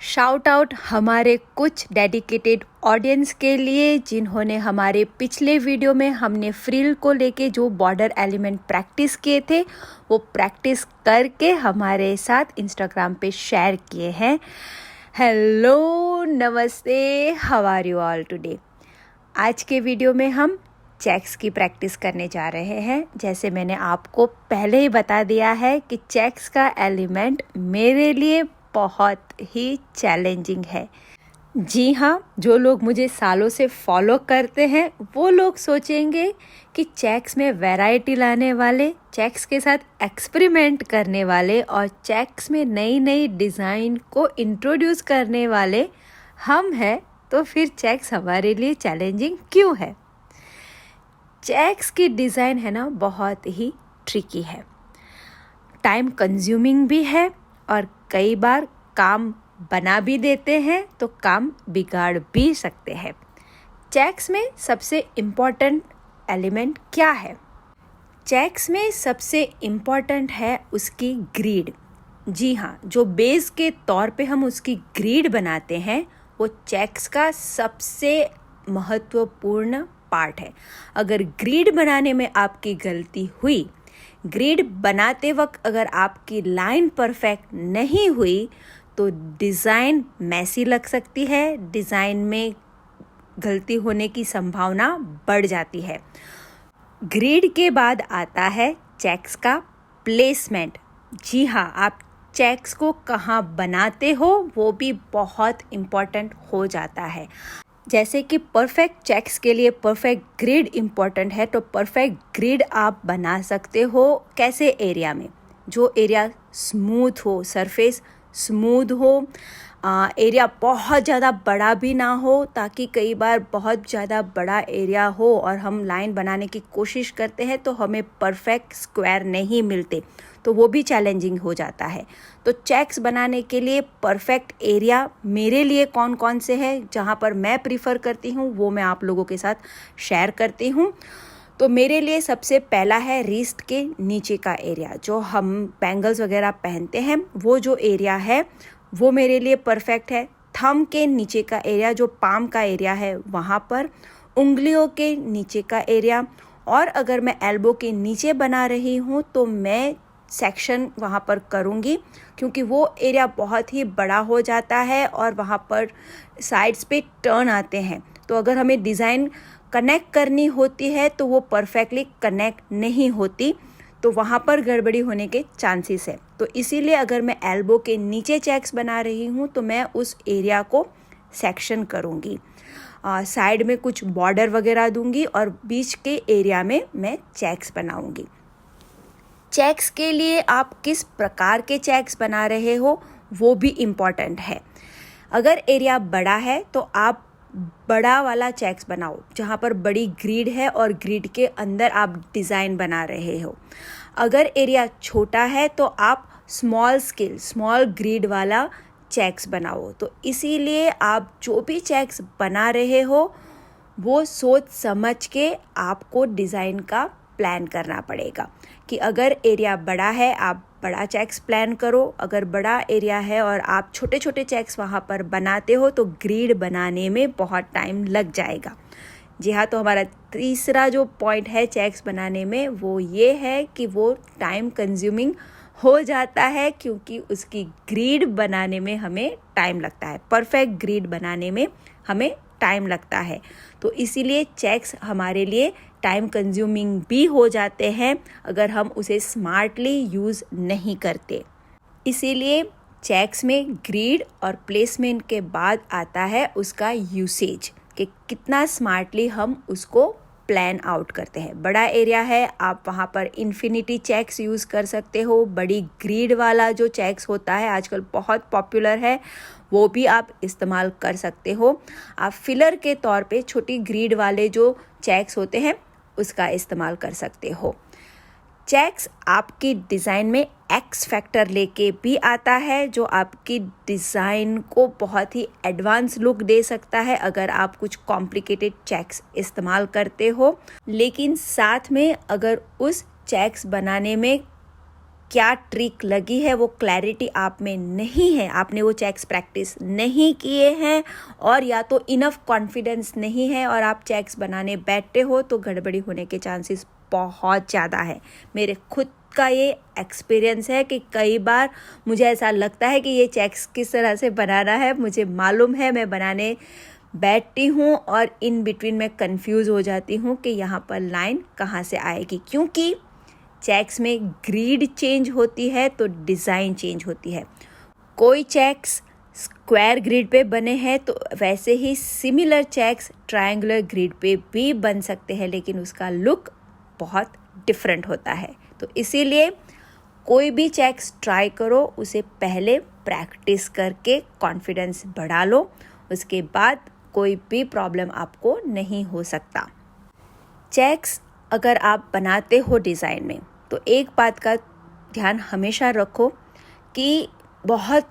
Shout out हमारे कुछ dedicated audience के लिए जिन्होंने हमारे पिछले वीडियो में हमने फ्रिल को लेके जो बॉर्डर एलिमेंट प्रैक्टिस किए थे वो प्रैक्टिस करके हमारे साथ इंस्टाग्राम पे शेयर किए हैं। हेलो, नमस्ते, how are you all today. आज के वीडियो में हम चेक्स की प्रैक्टिस करने जा रहे हैं। जैसे मैंने आपको पहले ही बता दिया है कि चेक्स का एलिमेंट मेरे लिए बहुत ही चैलेंजिंग है। जी हाँ, जो लोग मुझे सालों से फॉलो करते हैं वो लोग सोचेंगे कि चेक्स में वैरायटी लाने वाले, चेक्स के साथ एक्सपेरिमेंट करने वाले और चेक्स में नई नई डिज़ाइन को इंट्रोड्यूस करने वाले हम हैं, तो फिर चेक्स हमारे लिए चैलेंजिंग क्यों है। चेक्स की डिज़ाइन है ना, बहुत ही ट्रिकी है, टाइम कंज्यूमिंग भी है और कई बार काम बना भी देते हैं तो काम बिगाड़ भी सकते हैं। चेक्स में सबसे इम्पॉर्टेंट एलिमेंट क्या है? चेक्स में सबसे इम्पॉर्टेंट है उसकी ग्रिड। जी हाँ, जो बेस के तौर पे हम उसकी ग्रिड बनाते हैं वो चेक्स का सबसे महत्वपूर्ण पार्ट है। अगर ग्रिड बनाने में आपकी गलती हुई, ग्रिड बनाते वक्त अगर आपकी लाइन परफेक्ट नहीं हुई तो डिज़ाइन मैसी लग सकती है, डिज़ाइन में गलती होने की संभावना बढ़ जाती है। ग्रिड के बाद आता है चेक्स का प्लेसमेंट। जी हाँ, आप चेक्स को कहाँ बनाते हो वो भी बहुत इम्पॉर्टेंट हो जाता है। जैसे कि परफेक्ट चेक्स के लिए परफेक्ट ग्रिड इम्पॉर्टेंट है, तो परफेक्ट ग्रिड आप बना सकते हो कैसे एरिया में? जो एरिया स्मूथ हो, सरफेस स्मूथ हो, एरिया बहुत ज़्यादा बड़ा भी ना हो, ताकि कई बार बहुत ज़्यादा बड़ा एरिया हो और हम लाइन बनाने की कोशिश करते हैं तो हमें परफेक्ट स्क्वायर नहीं मिलते, तो वो भी चैलेंजिंग हो जाता है। तो चेक्स बनाने के लिए परफेक्ट एरिया मेरे लिए कौन कौन से हैं, जहाँ पर मैं प्रीफर करती हूँ वो मैं आप लोगों के साथ शेयर करती हूँ। तो मेरे लिए सबसे पहला है रिस्ट के नीचे का एरिया, जो हम बैंगल्स वगैरह पहनते हैं वो जो एरिया है वो मेरे लिए परफेक्ट है। थंब के नीचे का एरिया, जो पाम का एरिया है वहाँ पर, उंगलियों के नीचे का एरिया, और अगर मैं एल्बो के नीचे बना रही हूँ तो मैं सेक्शन वहाँ पर करूँगी, क्योंकि वो एरिया बहुत ही बड़ा हो जाता है और वहाँ पर साइड्स पे टर्न आते हैं, तो अगर हमें डिज़ाइन कनेक्ट करनी होती है तो वो परफेक्टली कनेक्ट नहीं होती, तो वहाँ पर गड़बड़ी होने के चांसेस है। तो इसीलिए अगर मैं एल्बो के नीचे चेक्स बना रही हूँ तो मैं उस एरिया को सेक्शन करूँगी, साइड में कुछ बॉर्डर वगैरह दूँगी और बीच के एरिया में मैं चेक्स बनाऊँगी। चेक्स के लिए आप किस प्रकार के चेक्स बना रहे हो वो भी इम्पॉर्टेंट है। अगर एरिया बड़ा है तो आप बड़ा वाला चेक्स बनाओ, जहाँ पर बड़ी ग्रिड है और ग्रिड के अंदर आप डिज़ाइन बना रहे हो। अगर एरिया छोटा है तो आप स्मॉल ग्रिड वाला चेक्स बनाओ। तो इसीलिए आप जो भी चेक्स बना रहे हो वो सोच समझ के आपको डिज़ाइन का प्लान करना पड़ेगा कि अगर एरिया बड़ा है आप बड़ा चेक्स प्लान करो, अगर बड़ा एरिया है और आप छोटे छोटे चेक्स वहाँ पर बनाते हो तो ग्रिड बनाने में बहुत टाइम लग जाएगा। जी हाँ, तो हमारा तीसरा जो पॉइंट है चेक्स बनाने में वो ये है कि वो टाइम कंज्यूमिंग हो जाता है, क्योंकि उसकी ग्रिड बनाने में हमें टाइम लगता है, परफेक्ट ग्रिड बनाने में हमें टाइम लगता है। तो इसीलिए चेक्स हमारे लिए टाइम कंज्यूमिंग भी हो जाते हैं अगर हम उसे स्मार्टली यूज़ नहीं करते। इसीलिए चेक्स में ग्रिड और प्लेसमेंट के बाद आता है उसका यूसेज, कि कितना स्मार्टली हम उसको प्लान आउट करते हैं। बड़ा एरिया है, आप वहाँ पर इन्फिनिटी चेक्स यूज़ कर सकते हो। बड़ी ग्रिड वाला जो चेक्स होता है आजकल बहुत पॉपुलर है, वो भी आप इस्तेमाल कर सकते हो। आप फिलर के तौर पे छोटी ग्रिड वाले जो चेक्स होते हैं उसका इस्तेमाल कर सकते हो। चेक्स आपकी डिज़ाइन में एक्स फैक्टर लेके भी आता है, जो आपकी डिज़ाइन को बहुत ही एडवांस लुक दे सकता है अगर आप कुछ कॉम्प्लिकेटेड चेक्स इस्तेमाल करते हो। लेकिन साथ में अगर उस चेक्स बनाने में क्या ट्रिक लगी है वो क्लैरिटी आप में नहीं है, आपने वो चेक्स प्रैक्टिस नहीं किए हैं, और या तो इनफ कॉन्फिडेंस नहीं है और आप चेक्स बनाने बैठते हो तो गड़बड़ी होने के चांसेस बहुत ज़्यादा है। मेरे खुद का ये एक्सपीरियंस है कि कई बार मुझे ऐसा लगता है कि ये चेक्स किस तरह से बनाना है, मुझे मालूम है, मैं बनाने बैठती हूँ और इन बिटवीन में कंफ्यूज हो जाती हूँ कि यहाँ पर लाइन कहाँ से आएगी, क्योंकि चेक्स में ग्रिड चेंज होती है तो डिज़ाइन चेंज होती है। कोई चेक्स स्क्वायर ग्रिड पे बने हैं तो वैसे ही सिमिलर चेक्स ट्रायंगुलर ग्रिड पे भी बन सकते हैं, लेकिन उसका लुक बहुत डिफरेंट होता है। तो इसीलिए कोई भी चेक्स ट्राई करो, उसे पहले प्रैक्टिस करके कॉन्फिडेंस बढ़ा लो, उसके बाद कोई भी प्रॉब्लम आपको नहीं हो सकता। चेक्स अगर आप बनाते हो डिज़ाइन में तो एक बात का ध्यान हमेशा रखो कि बहुत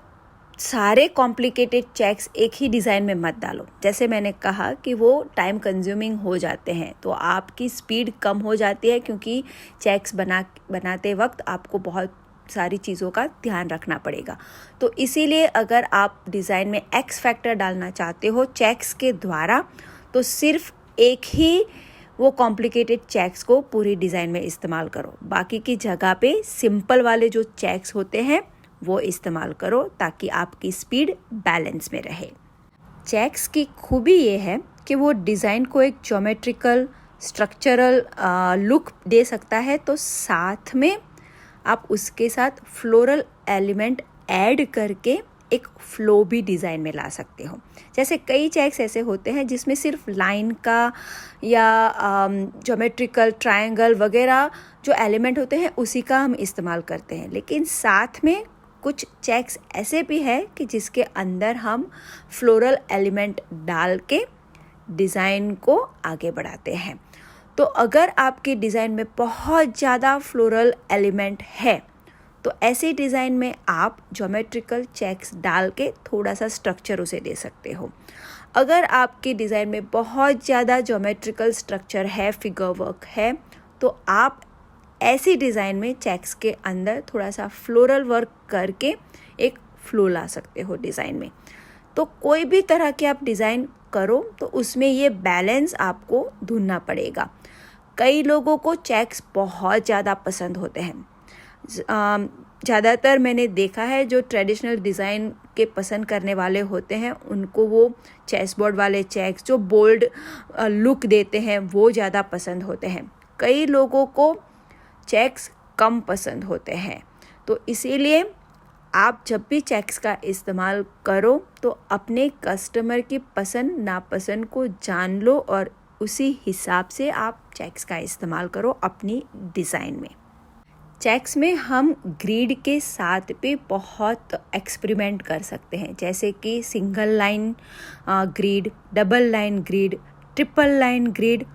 सारे कॉम्प्लिकेटेड चेक्स एक ही डिज़ाइन में मत डालो। जैसे मैंने कहा कि वो टाइम कंज्यूमिंग हो जाते हैं, तो आपकी स्पीड कम हो जाती है, क्योंकि चेक्स बनाते वक्त आपको बहुत सारी चीज़ों का ध्यान रखना पड़ेगा। तो इसीलिए अगर आप डिज़ाइन में एक्स फैक्टर डालना चाहते हो चेक्स के द्वारा, तो सिर्फ एक ही वो कॉम्प्लिकेटेड चेक्स को पूरी डिज़ाइन में इस्तेमाल करो, बाकी की जगह पे सिंपल वाले जो चेक्स होते हैं वो इस्तेमाल करो, ताकि आपकी स्पीड बैलेंस में रहे। चेक्स की खूबी ये है कि वो डिज़ाइन को एक ज्योमेट्रिकल स्ट्रक्चरल लुक दे सकता है, तो साथ में आप उसके साथ फ्लोरल एलिमेंट ऐड करके एक फ्लो भी डिज़ाइन में ला सकते हो। जैसे कई चेक्स ऐसे होते हैं जिसमें सिर्फ लाइन का या ज्योमेट्रिकल ट्रायंगल वगैरह जो एलिमेंट होते हैं उसी का हम इस्तेमाल करते हैं, लेकिन साथ में कुछ चेक्स ऐसे भी है कि जिसके अंदर हम फ्लोरल एलिमेंट डाल के डिज़ाइन को आगे बढ़ाते हैं। तो अगर आपकी डिज़ाइन में बहुत ज़्यादा फ्लोरल एलिमेंट है तो ऐसे डिज़ाइन में आप ज्योमेट्रिकल चेक्स डाल के थोड़ा सा स्ट्रक्चर उसे दे सकते हो। अगर आपकी डिज़ाइन में बहुत ज़्यादा ज्योमेट्रिकल स्ट्रक्चर है, फिगर वर्क है, तो आप ऐसी डिज़ाइन में चेक्स के अंदर थोड़ा सा फ्लोरल वर्क करके एक फ्लो ला सकते हो डिज़ाइन में। तो कोई भी तरह के आप डिज़ाइन करो तो उसमें ये बैलेंस आपको ढूंढना पड़ेगा। कई लोगों को चेक्स बहुत ज़्यादा पसंद होते हैं। ज़्यादातर मैंने देखा है जो ट्रेडिशनल डिज़ाइन के पसंद करने वाले होते हैं उनको वो चेस बोर्ड वाले चेक्स जो बोल्ड लुक देते हैं वो ज़्यादा पसंद होते हैं। कई लोगों को चेक्स कम पसंद होते हैं, तो इसीलिए आप जब भी चेक्स का इस्तेमाल करो तो अपने कस्टमर की पसंद नापसंद को जान लो और उसी हिसाब से आप चेक्स का इस्तेमाल करो अपनी डिज़ाइन में। चेक्स में हम ग्रिड के साथ भी बहुत एक्सपेरिमेंट कर सकते हैं, जैसे कि single line grid, double line grid, triple line grid,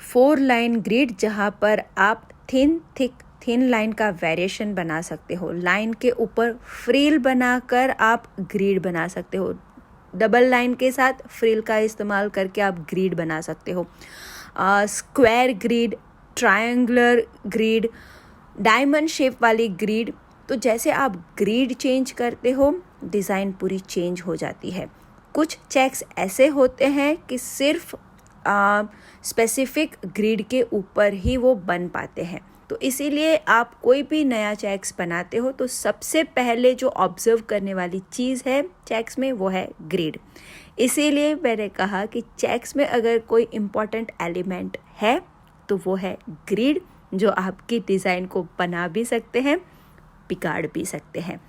4 line grid, जहाँ पर आप थिन लाइन का वेरिएशन बना सकते हो। लाइन के ऊपर फ्रिल बनाकर आप ग्रिड बना सकते हो। डबल लाइन के साथ फ्रिल का इस्तेमाल करके आप ग्रिड बना सकते हो। Square grid, triangular grid, diamond shape वाली ग्रिड। तो जैसे आप ग्रिड चेंज करते हो डिज़ाइन पूरी चेंज हो जाती है। कुछ चेक्स ऐसे होते हैं कि सिर्फ स्पेसिफिक ग्रिड के ऊपर ही वो बन पाते हैं। तो इसीलिए आप कोई भी नया चेक्स बनाते हो तो सबसे पहले जो ऑब्जर्व करने वाली चीज़ है चेक्स में वो है ग्रिड। इसीलिए मैंने कहा कि चेक्स में अगर कोई इम्पॉर्टेंट एलिमेंट है तो वो है ग्रिड, जो आपकी डिज़ाइन को बना भी सकते हैं, बिगाड़ भी सकते हैं।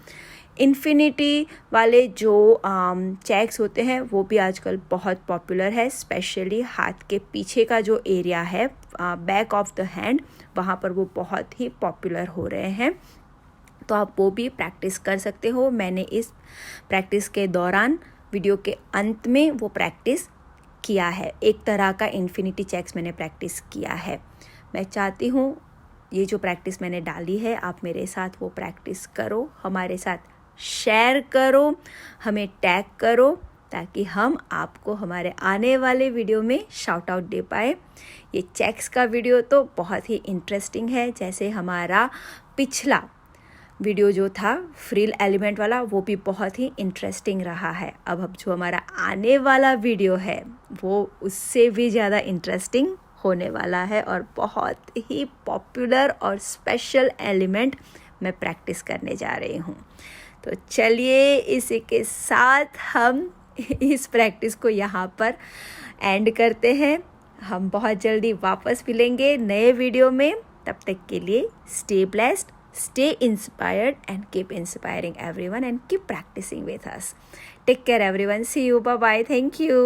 इन्फिनिटी वाले जो चेक्स होते हैं वो भी आजकल बहुत पॉपुलर है, स्पेशली हाथ के पीछे का जो एरिया है, बैक ऑफ द हैंड, वहाँ पर वो बहुत ही पॉपुलर हो रहे हैं। तो आप वो भी प्रैक्टिस कर सकते हो। मैंने इस प्रैक्टिस के दौरान वीडियो के अंत में वो प्रैक्टिस किया है। एक तरह का इन्फिनिटी चेक्स मैंने प्रैक्टिस किया है। मैं चाहती हूँ ये जो प्रैक्टिस मैंने डाली है आप मेरे साथ वो प्रैक्टिस करो, हमारे साथ शेयर करो, हमें टैग करो, ताकि हम आपको हमारे आने वाले वीडियो में शाउट आउट दे पाए। ये चेक्स का वीडियो तो बहुत ही इंटरेस्टिंग है। जैसे हमारा पिछला वीडियो जो था फ्रिल एलिमेंट वाला वो भी बहुत ही इंटरेस्टिंग रहा है। अब जो हमारा आने वाला वीडियो है वो उससे भी ज़्यादा इंटरेस्टिंग होने वाला है और बहुत ही पॉपुलर और स्पेशल एलिमेंट मैं प्रैक्टिस करने जा रही हूँ। तो चलिए इसी के साथ हम इस प्रैक्टिस को यहाँ पर एंड करते हैं। हम बहुत जल्दी वापस मिलेंगे नए वीडियो में। तब तक के लिए stay blessed, stay inspired and keep inspiring everyone and keep practicing with us. Take care everyone. See you. Bye bye. Thank you.